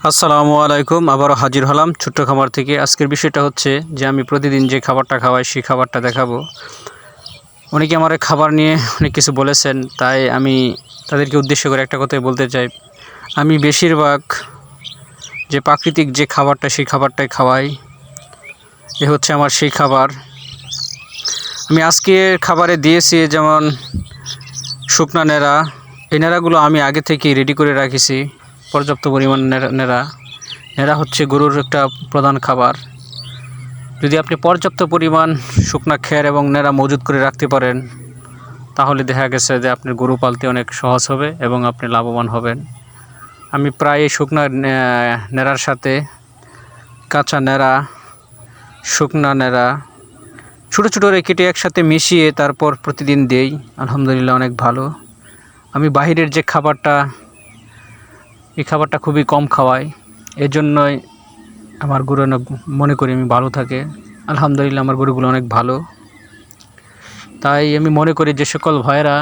আসসালামু আলাইকুম। আবারও হাজির হলাম ছোট্ট খামার থেকে। আজকের বিষয়টা হচ্ছে যে আমি প্রতিদিন যে খাবারটা খাওয়াই সেই খাবারটা দেখাবো। অনেকে আমার খাবার নিয়ে অনেক কিছু বলেছেন, তাই আমি তাদেরকে উদ্দেশ্য করে একটা কথাই বলতে চাই। আমি বেশিরভাগ যে প্রাকৃতিক যে খাবারটা সেই খাবারটাই খাওয়াই। এ হচ্ছে আমার সেই খাবার। আমি আজকে খাবারে দিয়েছি যেমন শুকনা নেড়া। এই নেড়াগুলো আমি আগে থেকেই রেডি করে রাখিছি, পর্যাপ্ত পরিমাণ নেড়া হচ্ছে গরুর একটা প্রধান খাবার। যদি আপনি পর্যাপ্ত পরিমাণ শুকনা খের এবং নেড়া মজুত করে রাখতে পারেন, তাহলে দেখা গেছে যে আপনার গরু পালতে অনেক সহজ হবে এবং আপনি লাভবান হবেন। আমি প্রায় শুকনা নেড়ার সাথে কাঁচা নেড়া, শুকনা নেড়া ছোটো ছোটো কেটে একসাথে মিশিয়ে তারপর প্রতিদিন দেই। আলহামদুলিল্লাহ অনেক ভালো। আমি বাহিরের যে খাবারটা, এই খাবারটা খুবই কম খাওয়াই। এজন্যই আমার গরু মনে করি আমি ভালো থাকে। আলহামদুলিল্লাহ আমার গরুগুলো অনেক ভালো। তাই আমি মনে করি যে সকল ভাইয়েরা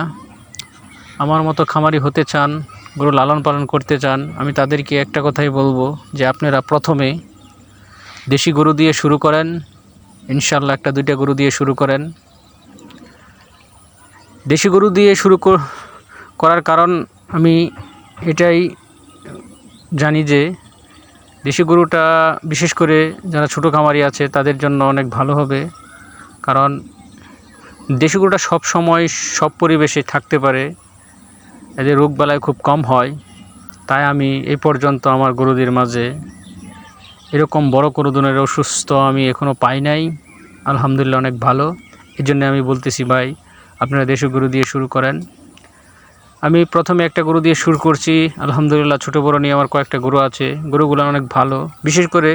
আমার মতো খামারি হতে চান, গরু লালন পালন করতে চান, আমি তাদেরকে একটা কথাই বলবো যে আপনারা প্রথমে দেশি গরু দিয়ে শুরু করেন। ইনশাল্লাহ একটা দুইটা গরু দিয়ে শুরু করেন। দেশি গরু দিয়ে শুরু করার কারণ আমি এটাই জানি যে দেশি গরুটা বিশেষ করে যারা ছোটো খামারি আছে তাদের জন্য অনেক ভালো হবে। কারণ দেশি গরুটা সব সময় সব পরিবেশে থাকতে পারে, এদের রোগবালাই খুব কম হয়। তাই আমি এই পর্যন্ত আমার গরুদের মাঝে এরকম বড় কোনো ধরনের অসুস্থ আমি এখনও পাই নাই। আলহামদুলিল্লাহ অনেক ভালো। এই জন্য আমি বলতেছি ভাই, আপনারা দেশি গরু দিয়ে শুরু করেন। আমি প্রথমে একটা গরু দিয়ে শুরু করছি। আলহামদুলিল্লাহ ছোটো বড়ো নিয়ে আমার কয়েকটা গরু আছে। গরুগুলো অনেক ভালো। বিশেষ করে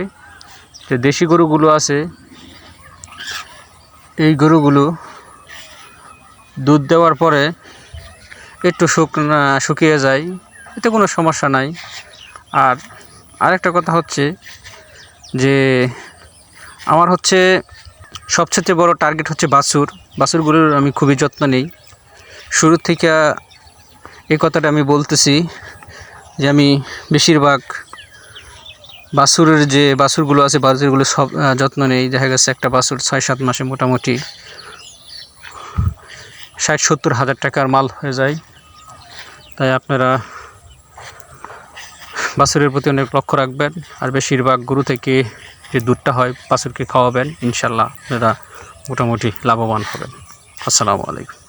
যে দেশি গরুগুলো আছে, এই গরুগুলো দুধ দেওয়ার পরে একটু শুকিয়ে যায়, এতে কোনো সমস্যা নাই। আর আরেকটা কথা হচ্ছে যে আমার হচ্ছে সবচেয়ে বড় টার্গেট হচ্ছে বাছুরগুলোর আমি খুবই যত্ন নিই। শুরু থেকে এই কথাটা আমি বলতেছি যে আমি বেশিরভাগ যে বাছুরগুলো আছে বাছুরগুলো সব যত্ন নেই। দেখা গেছে একটা বাছুর 6-7 মাসে মোটামুটি 60-70 হাজার টাকার মাল হয়ে যায়। তাই আপনারা বাছুরের প্রতি অনেক লক্ষ্য রাখবেন। আর বেশিরভাগ গরু থেকে যে দুধটা হয় বাছুরকে খাওয়াবেন। ইনশাল্লাহ আপনারা মোটামুটি লাভবান হবেন। আসসালামু আলাইকুম।